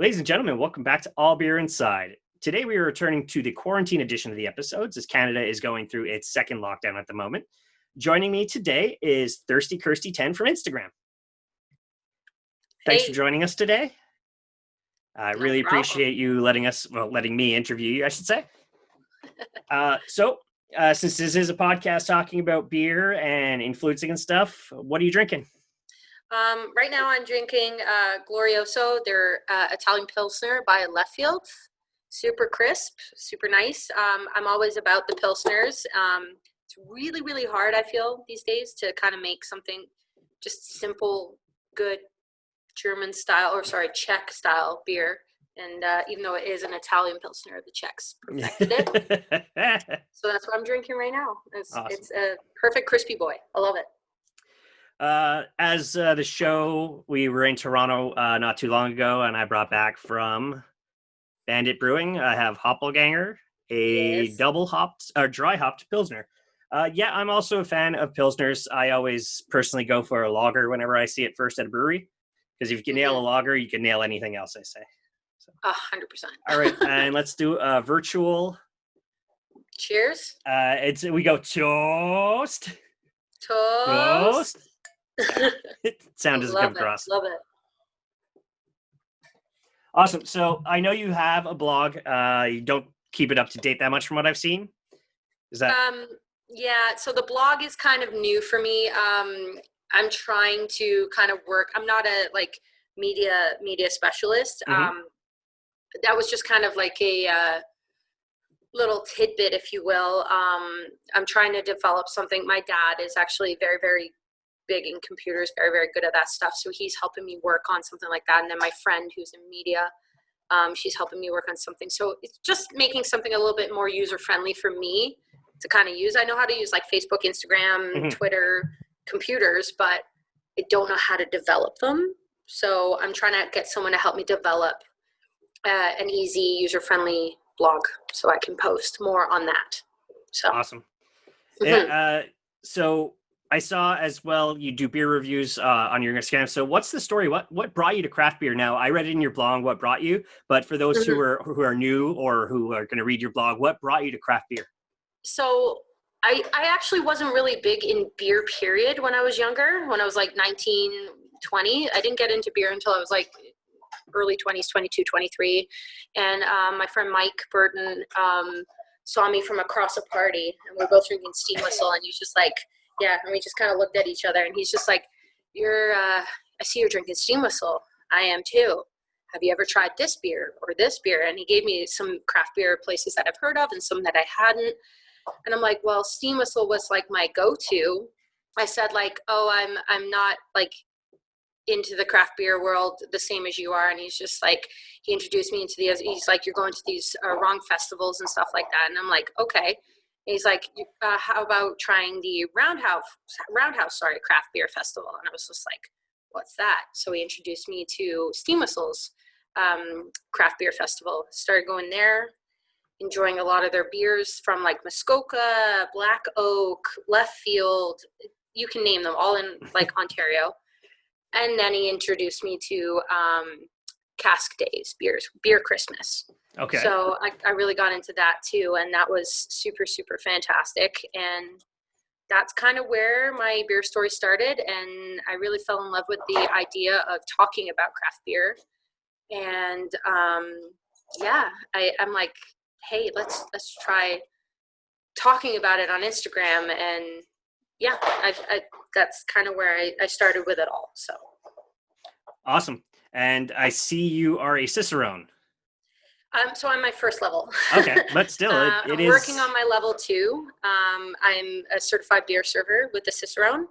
Ladies and gentlemen, welcome back to All Beer Inside. Today we are returning to the quarantine edition of the episodes as Canada is going through its second lockdown at the moment. Joining me today is Thirsty Kirsty 10 from Instagram. Thanks for joining us today. I really appreciate you letting me interview you, I should say. Since this is a podcast talking about beer and influencing and stuff, what are you drinking? Right now I'm drinking Glorioso, their Italian Pilsner by Left Field. Super crisp, super nice. I'm always about the Pilsners. It's really, really hard, I feel, these days to kind of make something just simple, good Czech style beer. And even though it is an Italian Pilsner, the Czechs perfected it. So that's what I'm drinking right now. Awesome. It's a perfect crispy boy. I love it. As the show, we were in Toronto not too long ago, and I brought back from Bandit Brewing. I have Hoppelganger, a double hopped or dry hopped Pilsner. I'm also a fan of Pilsners. I always personally go for a lager whenever I see it first at a brewery, because if you can nail a lager, you can nail anything else, I say. 100%. All right, and let's do a virtual. Cheers. We go toast. Toast. Sound doesn't come across. Love it. Awesome. So I know you have a blog. You don't keep it up to date that much from what I've seen. Is that? Yeah. So the blog is kind of new for me. I'm trying to kind of work. I'm not a media specialist. Mm-hmm. That was just kind of like a little tidbit, if you will. I'm trying to develop something. My dad is actually very, very big in computers, very, very good at that stuff. So he's helping me work on something like that. And then my friend who's in media, she's helping me work on something. So it's just making something a little bit more user-friendly for me to kind of use. I know how to use like Facebook, Instagram, Mm-hmm. Twitter, computers, but I don't know how to develop them. So I'm trying to get someone to help me develop an easy, user-friendly blog so I can post more on that. So awesome. Mm-hmm. Yeah, so I saw as well you do beer reviews on your Instagram. So what's the story? What brought you to craft beer? Now I read it in your blog what brought you, but for those who are new or who are going to read your blog, what brought you to craft beer? So I actually wasn't really big in beer period when I was younger. When I was like 19, 20, I didn't get into beer until I was like early 20s, 22, 23. And my friend Mike Burton saw me from across a party, and we were both drinking Steam Whistle, and he's just like, yeah, and we just kind of looked at each other, and he's just like, I see you're drinking Steam Whistle. I am too. Have you ever tried this beer or this beer? And he gave me some craft beer places that I've heard of and some that I hadn't. And I'm like, well, Steam Whistle was like my go-to. I said like, oh, I'm not like into the craft beer world the same as you are. And he's just like, he introduced me into he's like, you're going to these wrong festivals and stuff like that. And I'm like, okay. And he's like, how about trying the Roundhouse craft beer festival? And I was just like, what's that? So he introduced me to Steam Whistle's craft beer festival. Started going there, enjoying a lot of their beers from like Muskoka, Black Oak, Left Field, you can name them, all in like Ontario. And then he introduced me to Cask Days Beer Christmas. Okay. So I really got into that too, and that was super, super fantastic. And that's kind of where my beer story started, and I really fell in love with the idea of talking about craft beer. And I'm like, hey, let's try talking about it on Instagram. And yeah, that's kind of where I started with it all. So awesome. And I see you are a cicerone. So I'm my first level. Okay, but still, it is working on my level 2. I'm a certified beer server with the Cicerone,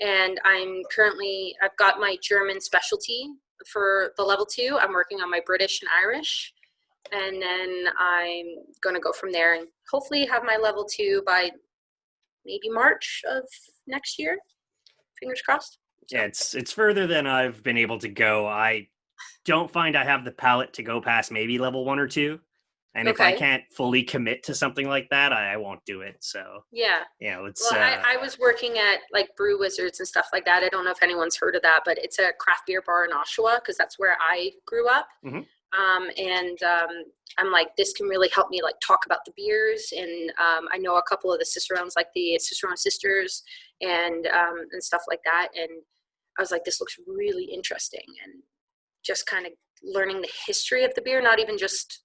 and I've got my German specialty for the level 2. I'm working on my British and Irish, and then I'm going to go from there and hopefully have my level 2 by maybe March of next year. Fingers crossed. Yeah, it's further than I've been able to go. I don't find I have the palate to go past maybe level 1 or 2. And if I can't fully commit to something like that, I won't do it. So yeah, it's. Well, I was working at like Brew Wizards and stuff like that. I don't know if anyone's heard of that, but it's a craft beer bar in Oshawa because that's where I grew up. Mm-hmm. I'm like, this can really help me like talk about the beers. And I know a couple of the cicerones, like the Cicerone sisters and stuff like that. And I was like, this looks really interesting. And just kind of learning the history of the beer, not even just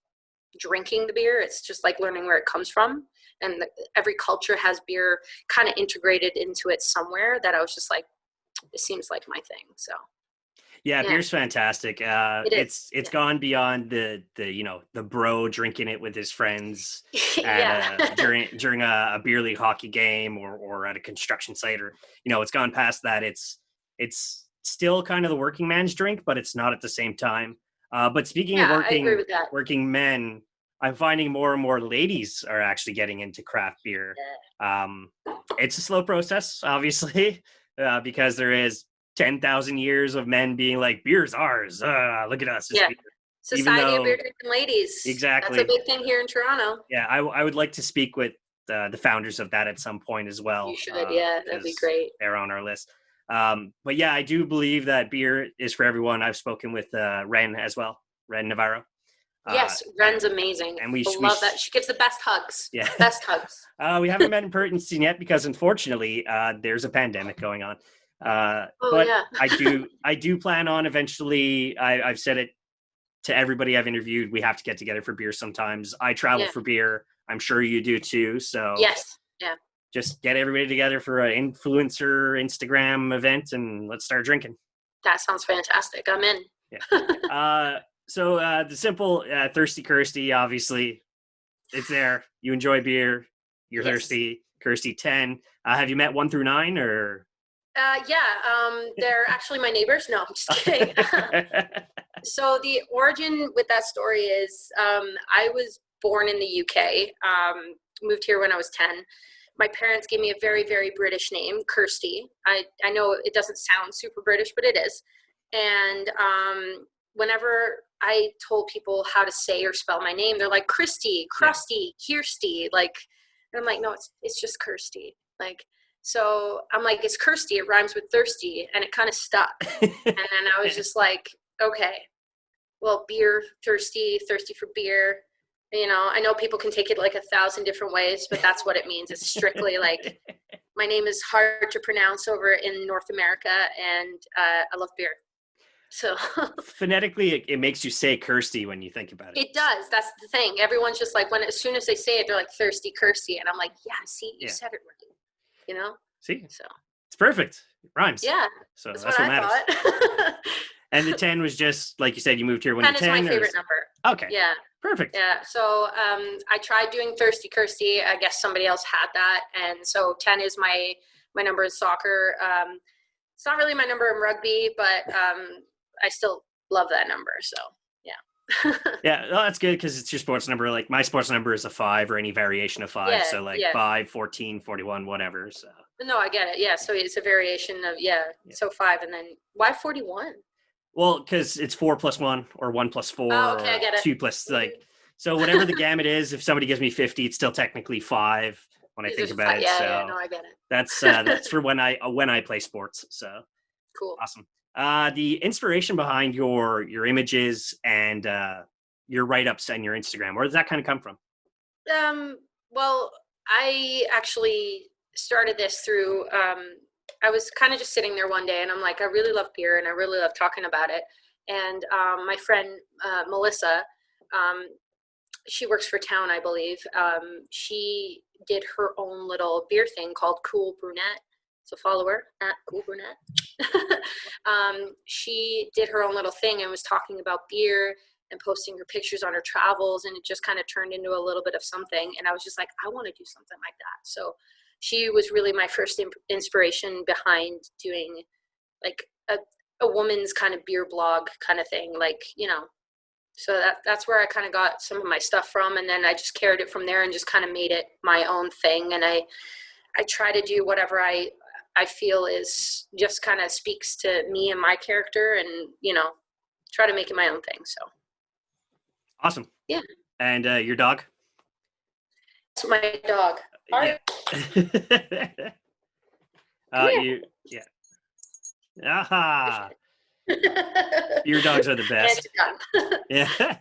drinking the beer. It's just like learning where it comes from. And every culture has beer kind of integrated into it somewhere, that I was just like, it seems like my thing. So yeah, beer's fantastic. It's yeah. gone beyond the the bro drinking it with his friends Yeah. at during a beer league hockey game or at a construction site, or it's gone past that. It's still kind of the working man's drink, but it's not at the same time. But speaking of Yeah, I agree with that. working men, I'm finding more and more ladies are actually getting into craft beer. It's a slow process, obviously, because there is 10,000 years of men being like, beer's ours. Look at us. Yeah. Society of Though, beer drinking ladies. exactly. That's a big thing here in Toronto. Yeah, I would like to speak with the founders of that at some point as well. You should, yeah, that'd be great. They're on our list. But yeah, I do believe that beer is for everyone. I've spoken with Ren as well, Ren Navarro. Yes, Ren's amazing. And we love that. She gives the best hugs. Yeah. Best hugs. We haven't met in person yet because unfortunately there's a pandemic going on. But yeah. I do plan on eventually. I've said it to everybody I've interviewed. We have to get together for beer sometimes. I travel for beer. I'm sure you do too. So yes, yeah. Just get everybody together for an influencer Instagram event and let's start drinking. That sounds fantastic. I'm in. Yeah. So the simple Thirsty Kirsty, obviously, it's there. You enjoy beer. You're thirsty. Kirsty 10. Have you met 1 through 9 or? They're actually my neighbors. No, I'm just kidding. So the origin with that story is I was born in the UK, moved here when I was 10. My parents gave me a very, very British name, Kirsty. I know it doesn't sound super British, but it is. And whenever I told people how to say or spell my name, they're like, Christy, Krusty, Kirsty. Like, and I'm like, no, it's just Kirsty. Like, so I'm like, it's Kirsty. It rhymes with thirsty. And it kind of stuck. And then I was just like, okay, well, beer, thirsty for beer. I know people can take it like 1,000 different ways, but that's what it means. It's strictly like, my name is hard to pronounce over in North America, and I love beer. So phonetically, it makes you say Kirsty when you think about it. It does. That's the thing. Everyone's just like, as soon as they say it, they're like Thirsty Kirsty, and I'm like, yeah, see, you said it right. See, so it's perfect. It rhymes. Yeah, so that's what matters. Thought. And the 10 was just like you said. You moved here when 10 you're 10. is my favorite number. Okay. Yeah. Perfect. Yeah. So I tried doing Thirsty Kirsty. I guess somebody else had that, and so 10 is my number in soccer. It's not really my number in rugby, but I still love that number. So yeah. Yeah, well, that's good because it's your sports number. Like my sports number is a 5 or any variation of 5. So like 5, 14, 41, whatever. So no, I get it. Yeah. So it's a variation of So 5, and then why 41? Well, because it's 4 plus 1 or 1 plus 4 I get it. 2 plus so whatever the gamut is. If somebody gives me 50, it's still technically 5 when I think about it. Yeah, no, I get it. That's for when I play sports. So cool. Awesome. The inspiration behind your images and your write-ups and your Instagram, where does that kind of come from? Well, I actually started this through I was kind of just sitting there one day and I'm like, I really love beer and I really love talking about it. And my friend Melissa, she works for Town, I believe. She did her own little beer thing called Cool Brunette. So follow her at Cool Brunette. She did her own little thing and was talking about beer and posting her pictures on her travels, and it just kind of turned into a little bit of something. And I was just like, I want to do something like that. So she was really my first inspiration behind doing like a woman's kind of beer blog kind of thing, like, so that's where I kind of got some of my stuff from. And then I just carried it from there and just kind of made it my own thing. And I try to do whatever I feel is just kind of speaks to me and my character, and, try to make it my own thing. So. Awesome. Yeah. And your dog? It's my dog. Yeah. Yeah. Aha. Beer dogs are the And best. it's done. Yeah.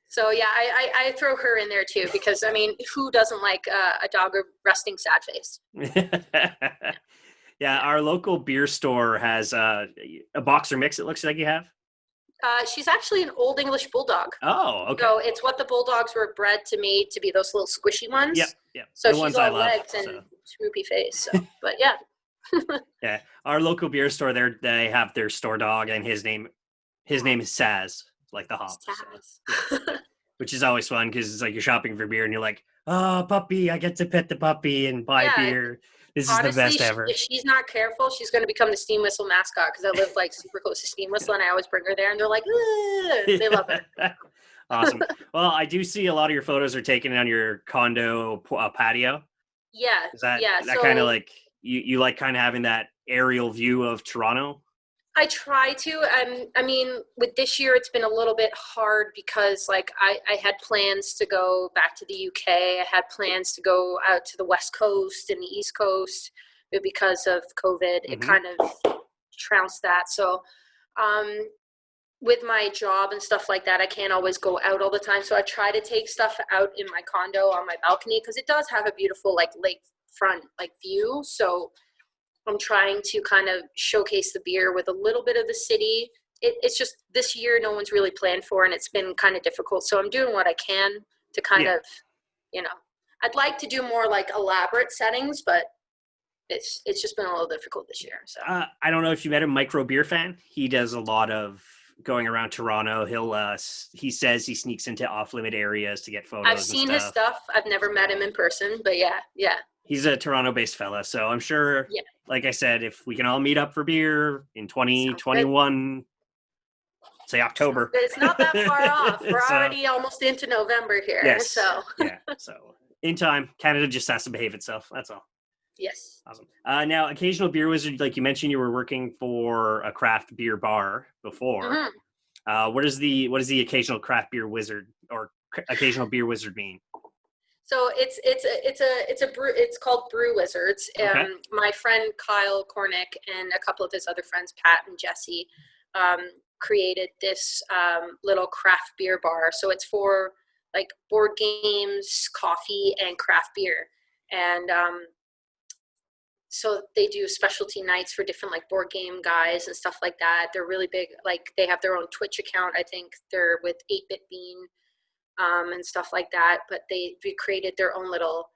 So yeah, I throw her in there too because I mean, who doesn't like a dog resting sad face? Yeah, our local beer store has a boxer mix. It looks like you have. She's actually an old English bulldog. Oh, okay. So it's what the bulldogs were bred to made to be those little squishy ones. Yep. So The she's ones I all love, legs and so. swoopy face. So, but yeah. Yeah, our local beer store there, they have their store is Saz, like the hop. So, yeah. Which is always fun because it's like you're shopping for beer and you're like, oh, puppy, I get to pet the puppy and buy beer. This is the best ever. If she's not careful, she's going to become the Steam Whistle mascot because I live like super close to Steam Whistle and I always bring her there and they're like, they love her. Awesome. Well, I do see a lot of your photos are taken on your condo patio. Yeah. Is that so, kind of like, you like kind of having that aerial view of Toronto? I try to. I mean, with this year, it's been a little bit hard because, like, I had plans to go back to the UK. I had plans to go out to the West Coast and the East Coast, but because of COVID, it kind of trounced that. So, with my job and stuff like that, I can't always go out all the time. So I try to take stuff out in my condo on my balcony because it does have a beautiful, like, lakefront, like, view. So I'm trying to kind of showcase the beer with a little bit of the city. It's just this year no one's really planned for, and it's been kind of difficult. So I'm doing what I can to kind of, I'd like to do more like elaborate settings, but it's just been a little difficult this year. So I don't know if you met a Micro Beer fan. He does a lot of going around Toronto. He says he sneaks into off-limit areas to get photos. I've seen his stuff. I've never met him in person, but yeah. He's a Toronto-based fella, so I'm sure, like I said, if we can all meet up for beer in 2021, say October. It's not that far off. We're already almost into November here. Yes. So. So in time, Canada just has to behave itself. That's all. Yes. Awesome. Now, occasional beer wizard, like you mentioned, you were working for a craft beer bar before. What does the occasional craft beer wizard or occasional beer wizard mean? So it's called Brew Wizards. Okay. My friend Kyle Cornick and a couple of his other friends, Pat and Jesse, created this little craft beer bar. So it's for like board games, coffee, and craft beer. And so they do specialty nights for different like board game guys and stuff like that. They're really big. Like they have their own Twitch account. I think they're with 8-Bit Bean. And stuff like that, but they created their own little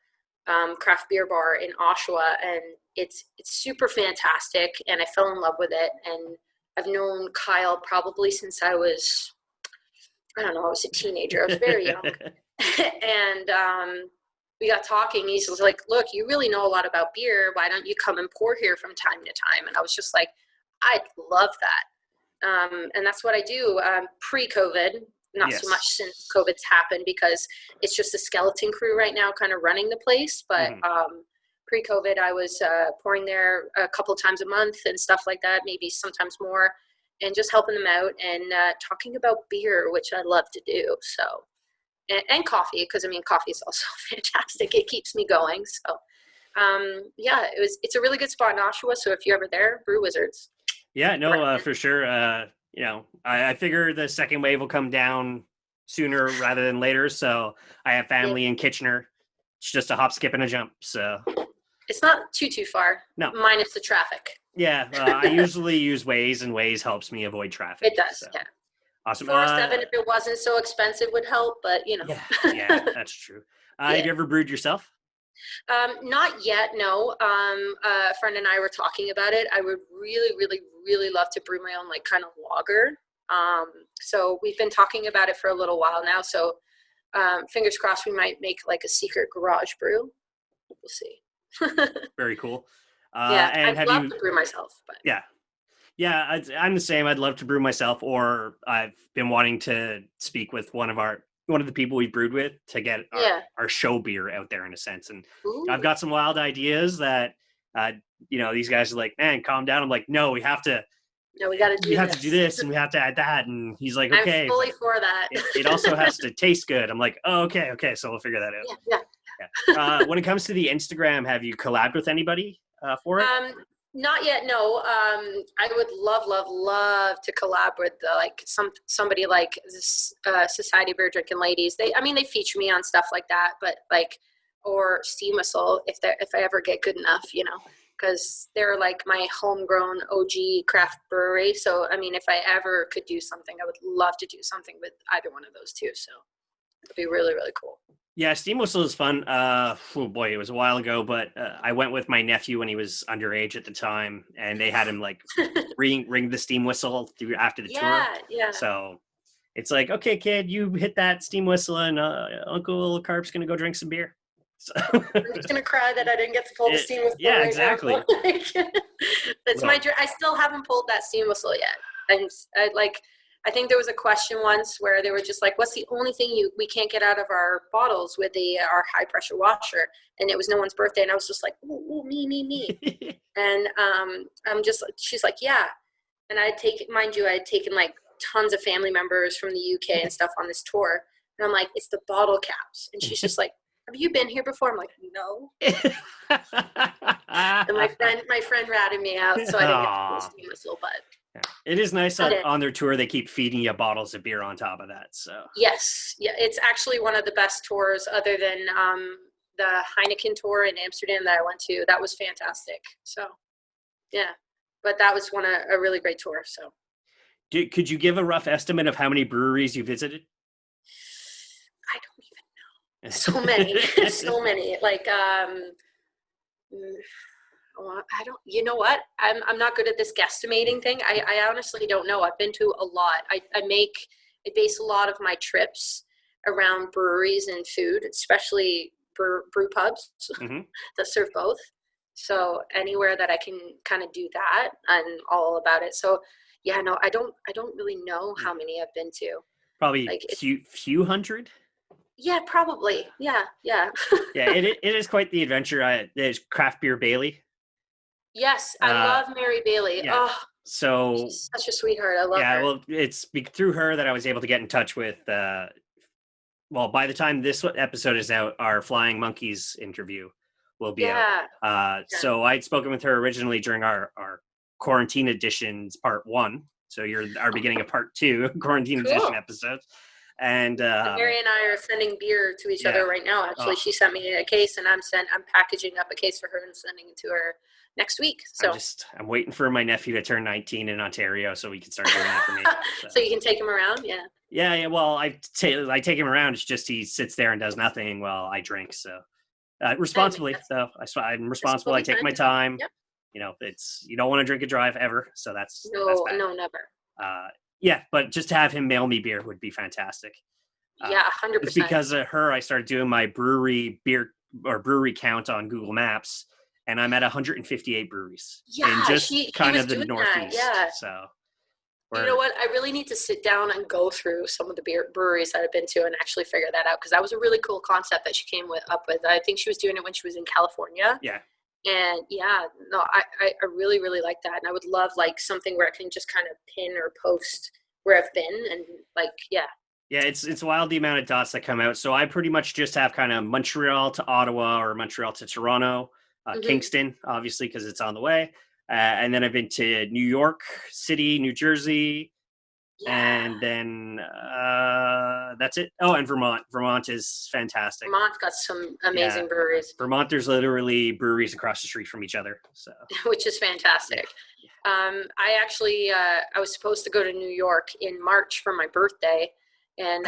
craft beer bar in Oshawa, and it's super fantastic, and I fell in love with it, and I've known Kyle probably since I was a teenager. I was very young, and we got talking. He's like, look, you really know a lot about beer. Why don't you come and pour here from time to time? And I was just like, I'd love that. And that's what I do pre-COVID. Not so much since COVID's happened because it's just a skeleton crew right now kind of running the place. But pre-COVID, I was pouring there a couple of times a month and stuff like that, maybe sometimes more, and just helping them out and talking about beer, which I love to do. So, and coffee, because I mean, coffee is also fantastic. It keeps me going. So, it's a really good spot in Oshawa. So if you're ever there, Brew Wizards. Yeah, no, for sure. I figure the second wave will come down sooner rather than later. So I have family in Kitchener. It's just a hop, skip, and a jump. So it's not too far. No, minus the traffic. Yeah, I usually use Waze, and Waze helps me avoid traffic. It does. So. Yeah. Awesome. 407, if it wasn't so expensive, would help. But Yeah, that's true. Have you ever brewed yourself? Not yet, no. A friend and I were talking about it. I would really, really, really love to brew my own like kind of lager. So we've been talking about it for a little while now. So fingers crossed we might make like a secret garage brew. We'll see. Very cool. And I'd love to brew myself. But. Yeah, I'm the same. I'd love to brew myself, or I've been wanting to speak with one of the people we brewed with to get our show beer out there in a sense. And I've got some wild ideas that, these guys are like, man, calm down. I'm like, no, we have to do this and we have to add that. And he's like, okay. I'm fully for that. It also has to taste good. I'm like, oh, okay. So we'll figure that out. Yeah. When it comes to the Instagram, have you collabed with anybody for it? Not yet, no. I would love to collab with somebody like this Society of Beer Drinking Ladies. They feature me on stuff like that, but or Steam Whistle if I ever get good enough, because they're like my homegrown OG craft brewery. So if I ever could do something, I would love to do something with either one of those two. So it'd be really, really cool. Yeah, Steam Whistle is fun. Oh boy, it was a while ago, but I went with my nephew when he was underage at the time, and they had him like ring the Steam Whistle through after the tour. Yeah. So it's like, okay, kid, you hit that Steam Whistle, and Uncle Carp's gonna go drink some beer. So I'm just gonna cry that I didn't get to pull the Steam Whistle. Yeah, right exactly. That's my dream. I still haven't pulled that Steam Whistle yet. I think there was a question once where they were just like, what's the only thing we can't get out of our bottles with our high pressure washer? And it was no one's birthday. And I was just like, ooh, me. And she's like, yeah. And I had taken like tons of family members from the UK and stuff on this tour. And I'm like, it's the bottle caps. And she's just like, have you been here before? I'm like, no. And my friend ratted me out, so I didn't get to the Steam Whistle, but. Yeah. It is nice that on their tour they keep feeding you bottles of beer on top of that. So yes, yeah, it's actually one of the best tours, other than the Heineken tour in Amsterdam that I went to. That was fantastic. So yeah, but that was a really great tour. So could you give a rough estimate of how many breweries you visited? I don't even know. So many, so many. I don't, you know what? I'm not good at this guesstimating thing. I honestly don't know. I've been to a lot. I base a lot of my trips around breweries and food, especially brew pubs that serve both. So anywhere that I can kind of do that, I'm all about it. So yeah, no, I don't really know how many I've been to. Probably few hundred. Yeah, probably. Yeah. Yeah, it is quite the adventure. There's Craft Beer Bailey. Yes, I love Mary Bailey. Yeah. Oh, so she's such a sweetheart. I love her. Yeah, well, it's through her that I was able to get in touch with. Well, by the time this episode is out, our Flying Monkeys interview will be out. So I'd spoken with her originally during our quarantine editions part 1. So you're our beginning of part 2 quarantine edition episodes. And Mary and I are sending beer to each other right now. Actually, she sent me a case, and I'm packaging up a case for her and sending it to her next week. So I'm waiting for my nephew to turn 19 in Ontario so we can start doing that for me. So you can take him around, Yeah. Well, I take him around. It's just he sits there and does nothing while I drink. So responsibly, though. I'm responsible. I take my time. Yep. You don't want to drink and drive ever. So that's bad. No, never. Yeah, but just to have him mail me beer would be fantastic. Yeah, 100%. It's because of her I started doing my brewery count on Google Maps, and I'm at 158 breweries in just the Northeast. So, you know what? I really need to sit down and go through some of the breweries that I've been to and actually figure that out, because that was a really cool concept that she came up with. I think she was doing it when she was in California. Yeah. And I really, really like that. And I would love something where I can just kind of pin or post where I've been and Yeah, it's wild the amount of dots that come out. So I pretty much just have kind of Montreal to Ottawa or Montreal to Toronto, Kingston, obviously, because it's on the way. And then I've been to New York City, New Jersey, and then that's it. Oh, and Vermont. Vermont is fantastic. Vermont's got some amazing breweries. Vermont, there's literally breweries across the street from each other. So, which is fantastic. I actually I was supposed to go to New York in March for my birthday, and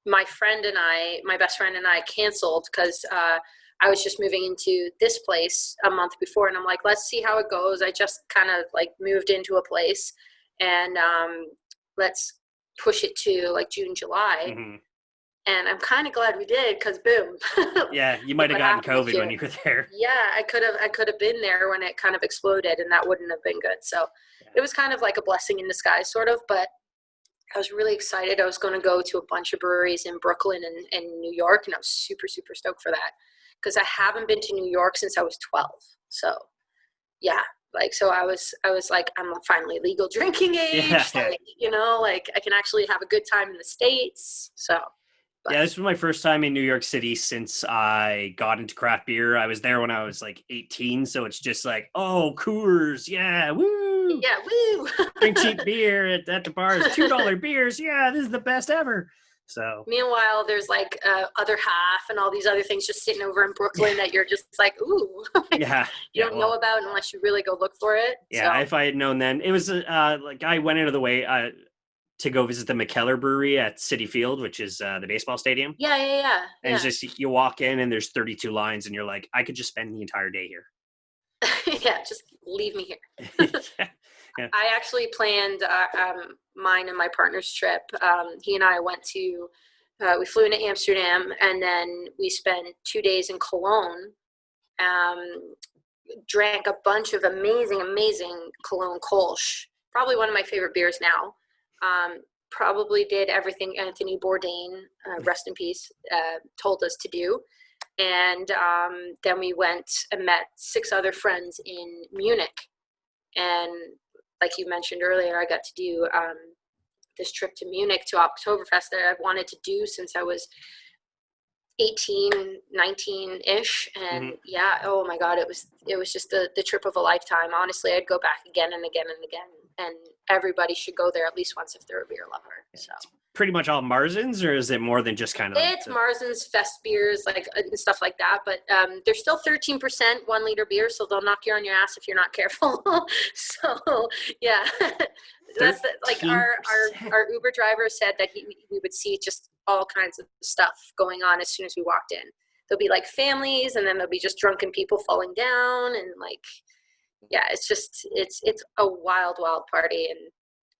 my best friend and I canceled because I was just moving into this place a month before, and I'm like, let's see how it goes. I just kind of moved into a place, and let's push it to June, July. And I'm kind of glad we did, because boom. Yeah, you might have gotten COVID when you were there. Yeah, I could have been there when it kind of exploded, and that wouldn't have been good. So it was kind of like a blessing in disguise, sort of. But I was really excited. I was going to go to a bunch of breweries in Brooklyn and New York, and I was super, super stoked for that, because I haven't been to New York since I was 12. So yeah. So I was like, I'm finally legal drinking age. I can actually have a good time in the States. So, But Yeah, this was my first time in New York City since I got into craft beer. I was there when I was like 18, so it's just like, oh, Coors, yeah, woo! yeah, woo! Drink cheap beer at the bars, $2 beers, yeah, this is the best ever. So Meanwhile, there's like other half and all these other things just sitting over in Brooklyn that you're just like, ooh, yeah, you don't know about unless you really go look for it. Yeah, So. if I had known then, it was like I went out of the way to go visit the McKellar Brewery at Citi Field, which is the baseball stadium. Yeah. And it's just you walk in and there's 32 lines, and you're like, I could just spend the entire day here. Yeah, just leave me here. Yeah. I actually planned mine and my partner's trip. He and I went to, we flew into Amsterdam, and then we spent 2 days in Cologne. Drank a bunch of amazing Cologne Kolsch. Probably one of my favorite beers now. Probably did everything Anthony Bourdain, rest in peace, told us to do. And then we went and met 6 other friends in Munich. And like you mentioned earlier, I got to do this trip to Munich to Oktoberfest that I've wanted to do since I was 18, 19-ish. And yeah, oh my God, it was just the trip of a lifetime. Honestly, I'd go back again and again and again. And everybody should go there at least once if they're a beer lover. So pretty much all Marzens, or is it more than just kind of? It's Marzens, Fest beers, like and stuff like that. But they're still 13% 1 liter beer, so they'll knock you on your ass if you're not careful. So yeah, that's like our Uber driver said that we would see just all kinds of stuff going on as soon as we walked in. There'll be like families, and then there'll be just drunken people falling down, and like, yeah, it's just it's a wild party.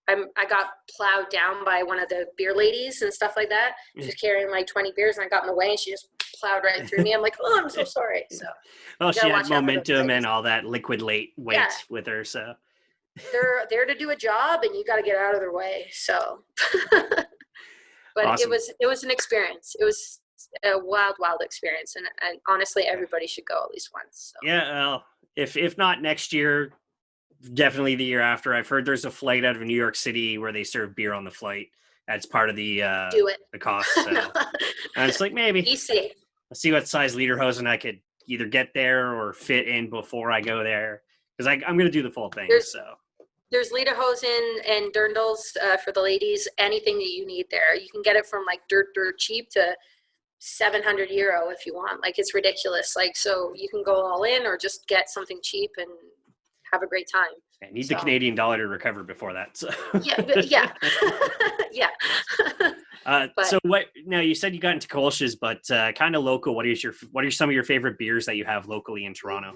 And I got plowed down by one of the beer ladies and stuff like that. She was carrying like 20 beers, and I got in the way, and she just plowed right through me. I'm like, oh, I'm so sorry. So, well, she had momentum and all that liquid weight with her. So they're there to do a job, and you got to get out of their way. So, but awesome. It was an experience. It was a wild experience, and honestly, everybody should go at least once. So. Yeah, well, if not next year, definitely the year after. I've heard there's a flight out of New York City where they serve beer on the flight. That's part of the the cost. So. No. And it's like, maybe. Be safe. I'll see what size lederhosen I could either get there or fit in before I go there. Because I'm going to do the full thing. There's lederhosen and dirndls for the ladies. Anything that you need there. You can get it from like dirt cheap to €700 if you want. Like, it's ridiculous. Like, so you can go all in or just get something cheap and have a great time. I need the Canadian dollar to recover before that. So. Yeah. So what? Now you said you got into Kolsch's, but kind of local. What are some of your favorite beers that you have locally in Toronto?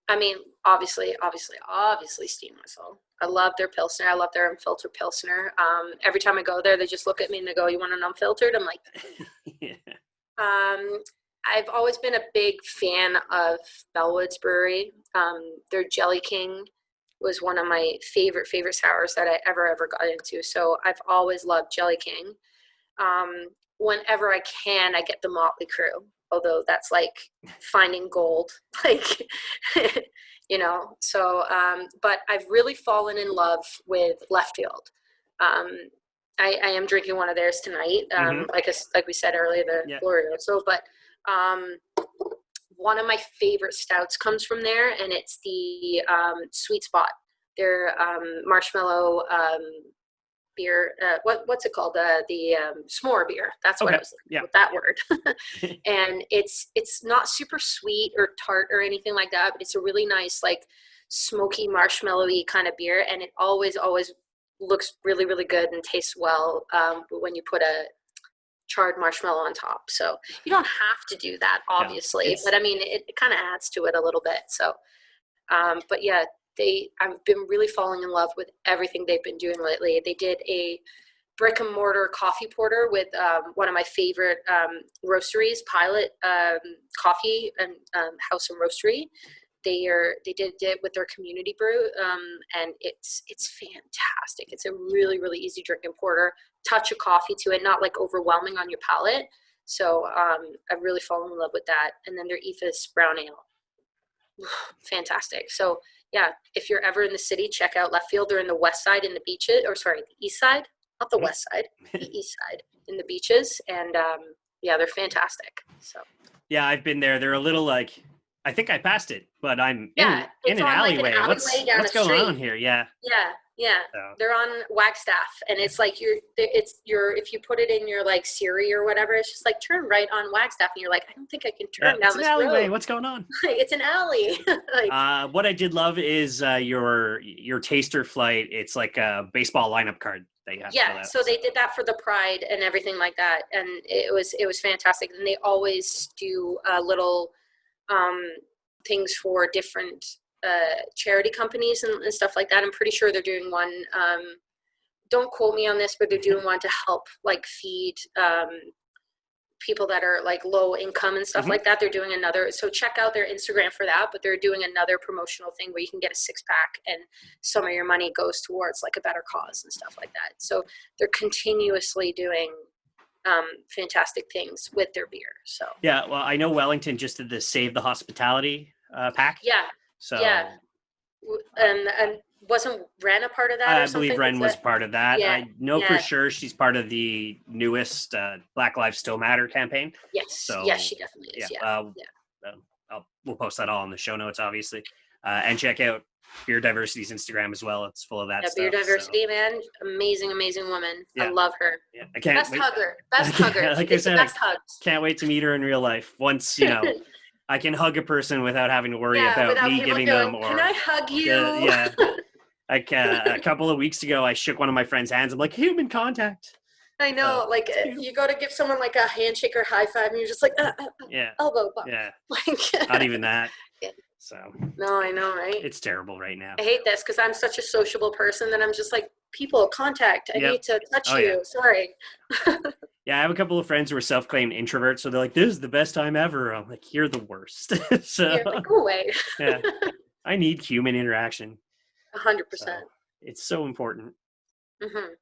I mean, obviously, Steam Whistle. I love their Pilsner. I love their unfiltered Pilsner. Every time I go there, they just look at me and they go, "You want an unfiltered?" I'm like, yeah. I've always been a big fan of Bellwood's Brewery. Their Jelly King was one of my favorite sours that I ever got into. So I've always loved Jelly King. Whenever I can, I get the Motley Crew, although that's like finding gold, like, so, but I've really fallen in love with Left Field. I am drinking one of theirs tonight. Like we said earlier, the Glorioso, but one of my favorite stouts comes from there, and it's the Sweet Spot. Their marshmallow beer. What's it called? The s'more beer. That's what I was looking with that word. And it's not super sweet or tart or anything like that, but it's a really nice, like, smoky marshmallowy kind of beer, and it always looks really, really good and tastes well when you put a charred marshmallow on top. So you don't have to do that, obviously, but I mean, it kind of adds to it a little bit. So, but yeah, I've been really falling in love with everything they've been doing lately. They did a brick and mortar coffee porter with one of my favorite roasteries, Pilot Coffee and House and Roastery. They did it with their community brew, and it's fantastic. It's a really, really easy drinking porter. Touch of coffee to it, not like overwhelming on your palate. So I've really fallen in love with that. And then their Ethos Brown Ale, fantastic. So yeah, if you're ever in the city, check out Left Field. They're in the west side in the beaches, the east side, not the west side, the east side in the beaches, and yeah, they're fantastic. So Yeah, I've been there. They're a little like, I think I passed it, but I'm in it's an on like alleyway. an alleyway down What's a going street. on here? Yeah. Yeah. So, They're on Wagstaff, and it's like if you put it in your like Siri or whatever, it's just like turn right on Wagstaff, and you're like, I don't think I can turn down it's an this alleyway. road. What's going on? It's an alley. Like, What I did love is your taster flight. It's like a baseball lineup card that you have to fill yeah, out. so they did that for the Pride and everything like that, and it was fantastic. And they always do little things for different charity companies and stuff like that. I'm pretty sure they're doing one. Don't quote me on this, but they're doing one to help like feed people that are like low income and stuff like that. They're doing another, so check out their Instagram for that, but they're doing another promotional thing where you can get a 6-pack and some of your money goes towards like a better cause and stuff like that. So they're continuously doing fantastic things with their beer. So yeah, well, I know Wellington just did the Save the Hospitality pack. yeah. So Yeah. And wasn't Ren a part of that or I something? believe Ren was part of that. Yeah, I know for yeah. sure she's part of the newest Black Lives Still Matter campaign. Yes, So yes, she definitely is. We'll post that all in the show notes, obviously. And check out Beer Diversity's Instagram as well. It's full of that stuff. Beer Diversity, man. Amazing, amazing woman. Yeah. I love her. Yeah, I can't Best wait. hugger. Best hugger. Like She I gives the said, best hugs. Can't wait to meet her in real life. Once, I can hug a person without having to worry about without me people giving going, them or can I hug you? yeah. Like a couple of weeks ago, I shook one of my friend's hands. I'm like, human contact. I know, like you go to give someone like a handshake or high five, and you're just like, elbow bump. Yeah, Like, not even that. Yeah. So no, I know, right? It's terrible right now. I hate this because I'm such a sociable person that I'm just like, people, contact. I need to touch you. Yeah. Sorry. Yeah, I have a couple of friends who are self-claimed introverts, so they're like, "This is the best time ever." I'm like, "You're the worst." So You're like, go away. Yeah, I need human interaction. 100%. It's so important. Mm-hmm.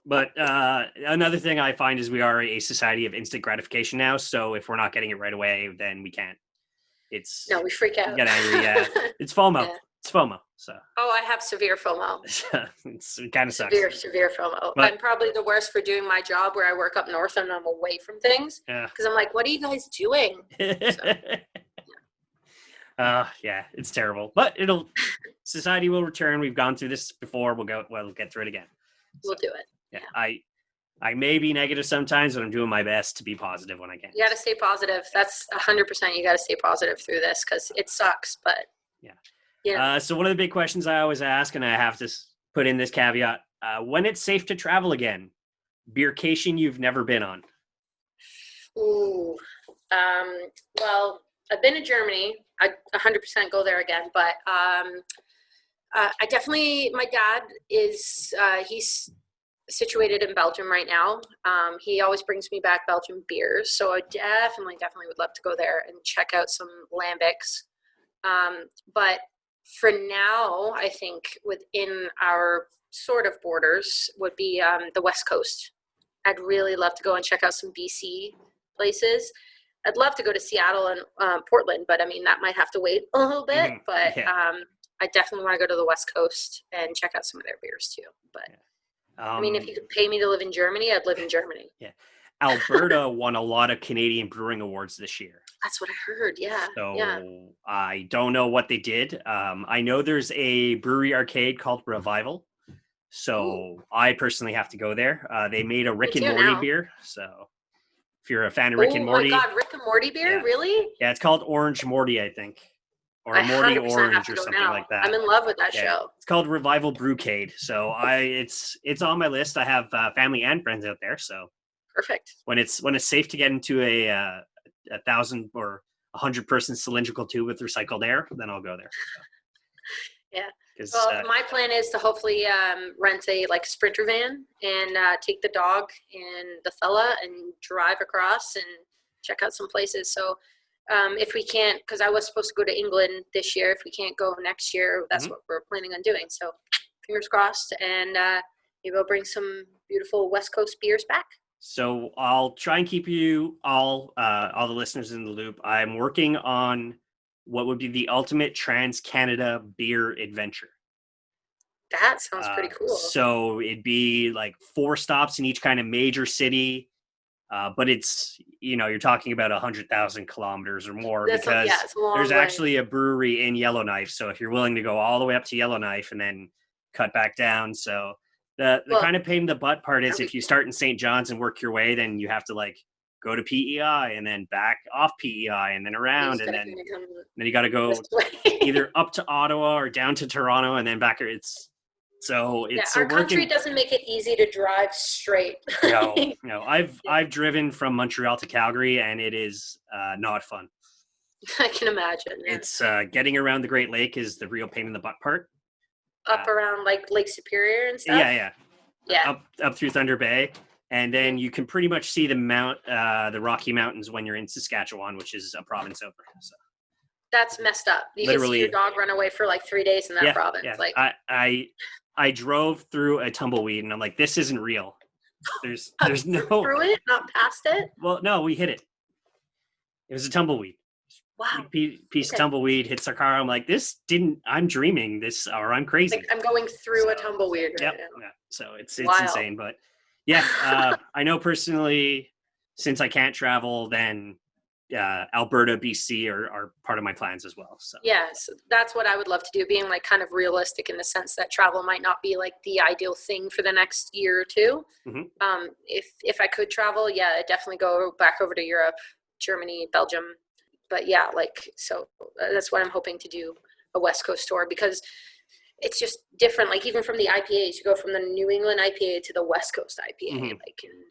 But another thing I find is we are a society of instant gratification now. So if we're not getting it right away, then we can't. We freak out. Get angry. Yeah, it's FOMO. Yeah. It's FOMO. So. Oh, I have severe FOMO. It kind of sucks. Severe FOMO. But, I'm probably the worst for doing my job where I work up north and I'm away from things. Yeah. Because I'm like, what are you guys doing? Yeah, it's terrible. But society will return. We've gone through this before. We'll get through it again. We'll do it. Yeah. I may be negative sometimes, but I'm doing my best to be positive when I can. You got to stay positive. That's 100%. You got to stay positive through this because it sucks. But yeah. So one of the big questions I always ask, and I have to put in this caveat: when it's safe to travel again, beercation you've never been on. Ooh. Well, I've been to Germany. I 100% go there again. But I definitely, my dad is, he's situated in Belgium right now. He always brings me back Belgian beers. So I definitely would love to go there and check out some lambics. But for now, I think within our sort of borders would be the West Coast. I'd really love to go and check out some BC places. I'd love to go to Seattle and Portland, but I mean, that might have to wait a little bit. Mm-hmm. But I definitely want to go to the West Coast and check out some of their beers too. But I mean, if you could pay me to live in Germany, I'd live in Germany. Yeah. Alberta won a lot of Canadian brewing awards this year. That's what I heard. Yeah. So I don't know what they did. I know there's a brewery arcade called Revival. So I personally have to go there. They made a Rick and Morty beer. So if you're a fan of Rick and Morty. Oh my God, Rick and Morty beer? Really? Yeah, it's called Orange Morty, I think. Or Morty Orange or something like that. I'm in love with that show. It's called Revival Brewcade. So it's on my list. I have family and friends out there. So perfect. When it's safe to get into a 1,000 or 100 person cylindrical tube with recycled air, then I'll go there. So. Yeah. Well, my plan is to hopefully rent a Sprinter van and take the dog and the fella and drive across and check out some places. So if we can't, because I was supposed to go to England this year, if we can't go next year, that's what we're planning on doing. So fingers crossed, and maybe I'll bring some beautiful West Coast beers back. So I'll try and keep you all the listeners in the loop. I'm working on what would be the ultimate trans-Canada beer adventure. That sounds pretty cool. So it'd be 4 stops in each kind of major city. But it's, you're talking about 100,000 kilometers or more, It's because a long there's way. actually a brewery in Yellowknife. So if you're willing to go all the way up to Yellowknife and then cut back down. So the kind of pain in the butt part is if you start in St. John's and work your way, then you have to like go to PEI and then back off PEI and then around. And then you got to go either up to Ottawa or down to Toronto and then back. Our country doesn't make it easy to drive straight. No. I've driven from Montreal to Calgary, and it is not fun. I can imagine. Yeah. It's getting around the Great Lake is the real pain in the butt part. Up around like Lake Superior and stuff. Yeah. Up through Thunder Bay, and then you can pretty much see the Rocky Mountains when you're in Saskatchewan, which is a province over. So that's messed up. You can see your dog run away for like 3 days in that province. Yeah. Like I drove through a tumbleweed, and I'm like, this isn't real. There's no through it, not past it. Well, no, we hit it. It was a tumbleweed. Wow. Piece of tumbleweed hits our car. I'm like, I'm dreaming this, or I'm crazy. Like I'm going through a tumbleweed right now. Yeah. So it's insane, but I know personally, since I can't travel, then Alberta, BC are part of my plans as well. So yes, that's what I would love to do, being like kind of realistic in the sense that travel might not be like the ideal thing for the next year or two. Mm-hmm. If I could travel, I'd definitely go back over to Europe, Germany, Belgium. But so that's what I'm hoping to do, a West Coast tour, because it's just different. Like even from the IPAs, you go from the New England IPA to the West Coast IPA. Mm-hmm. And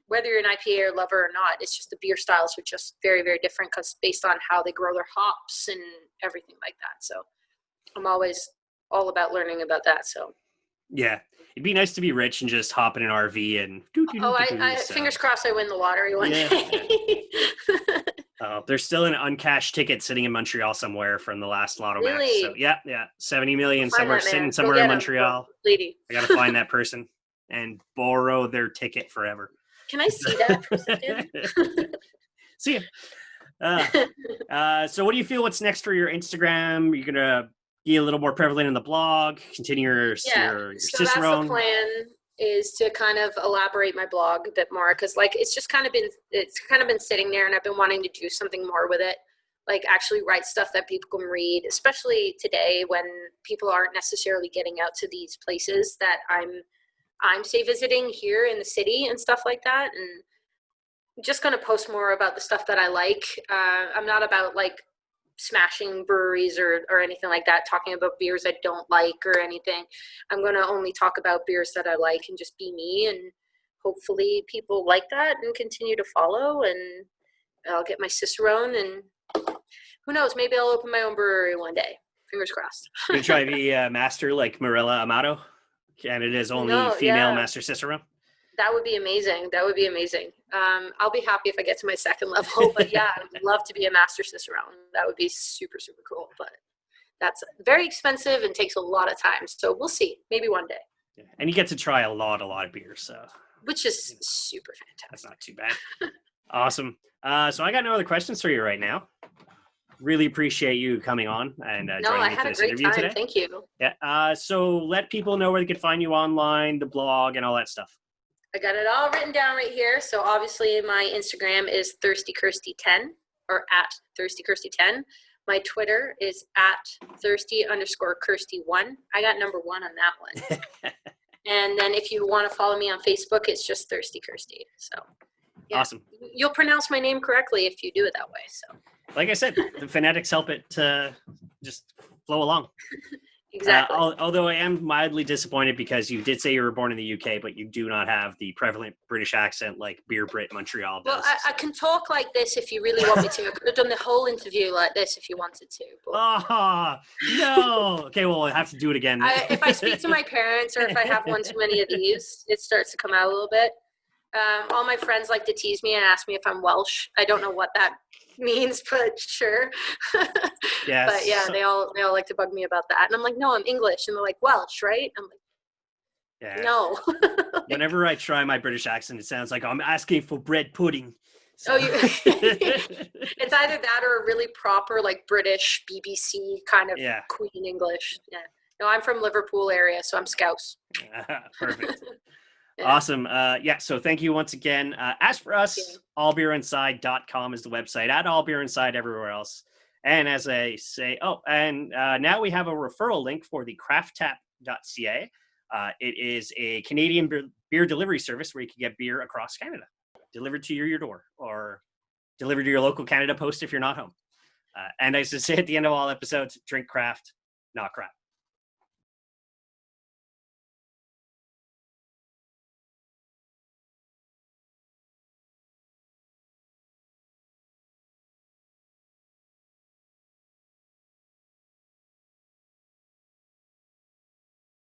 whether you're an IPA or lover or not, it's just the beer styles are just very, very different because based on how they grow their hops and everything like that. So I'm always all about learning about that. So yeah, it'd be nice to be rich and just hop in an RV and fingers crossed I win the lottery one day. There's still an uncashed ticket sitting in Montreal somewhere from the last Lotto Max. So yeah, 70 million somewhere sitting somewhere in Montreal. Lady. I gotta find that person and borrow their ticket forever. Can I see that for a second? See ya. So what do you feel? What's next for your Instagram? You're gonna be a little more prevalent in the blog, continue your cicerone. So that's the plan, is to kind of elaborate my blog a bit more, because it's kind of been sitting there, and I've been wanting to do something more with it, like actually write stuff that people can read, especially today when people aren't necessarily getting out to these places that I'm say visiting here in the city and stuff like that. And I'm just going to post more about the stuff that I like. I'm not about like smashing breweries or anything like that, talking about beers I don't like or anything. I'm going to only talk about beers that I like and just be me, and hopefully people like that and continue to follow, and I'll get my cicerone, and who knows, maybe I'll open my own brewery one day. Fingers crossed. You try to be master like Marilla Amato? Canada's only female master cicerone? That would be amazing. I'll be happy if I get to my second level, but I'd love to be a master cicerone. That would be super, super cool, but that's very expensive and takes a lot of time. So we'll see. Maybe one day. Yeah. And you get to try a lot of beers, so which is super fantastic. That's not too bad. Awesome. So I got no other questions for you right now. Really appreciate you coming on and joining me for this interview today. Thank you. Yeah. So let people know where they can find you online, the blog, and all that stuff. I got it all written down right here. So obviously my Instagram is Thirsty Kirsty 10 or at Thirsty Kirsty 10. My Twitter is at Thirsty_Kirsty1. I got number 1 on that one. And then if you want to follow me on Facebook, it's just Thirsty Kirsty. So awesome. You'll pronounce my name correctly if you do it that way. So like I said, the phonetics help it to just flow along. Exactly. Although I am mildly disappointed because you did say you were born in the UK, but you do not have the prevalent British accent like Beer Brit Montreal does. Well, I can talk like this if you really want me to. I could have done the whole interview like this if you wanted to. But... Oh, no. Okay, well, I have to do it again. If I speak to my parents or if I have one too many of these, it starts to come out a little bit. All my friends like to tease me and ask me if I'm Welsh. I don't know what that means, but sure. Yes. But yeah, they all like to bug me about that, and I'm like, no, I'm English, and they're like, Welsh, right? I'm like, no. Whenever I try my British accent, it sounds like I'm asking for bread pudding. So. It's either that or a really proper like British BBC kind of Queen English. Yeah. No, I'm from Liverpool area, so I'm Scouse. Perfect. Yeah. Awesome. Yeah, so thank you once again. As for us, allbeerinside.com is the website, at allbeerinside everywhere else. And as I say, now we have a referral link for the crafttap.ca. It is a Canadian beer delivery service where you can get beer across Canada delivered to your door, or delivered to your local Canada Post if you're not home. And as I say at the end of all episodes, drink craft, not crap.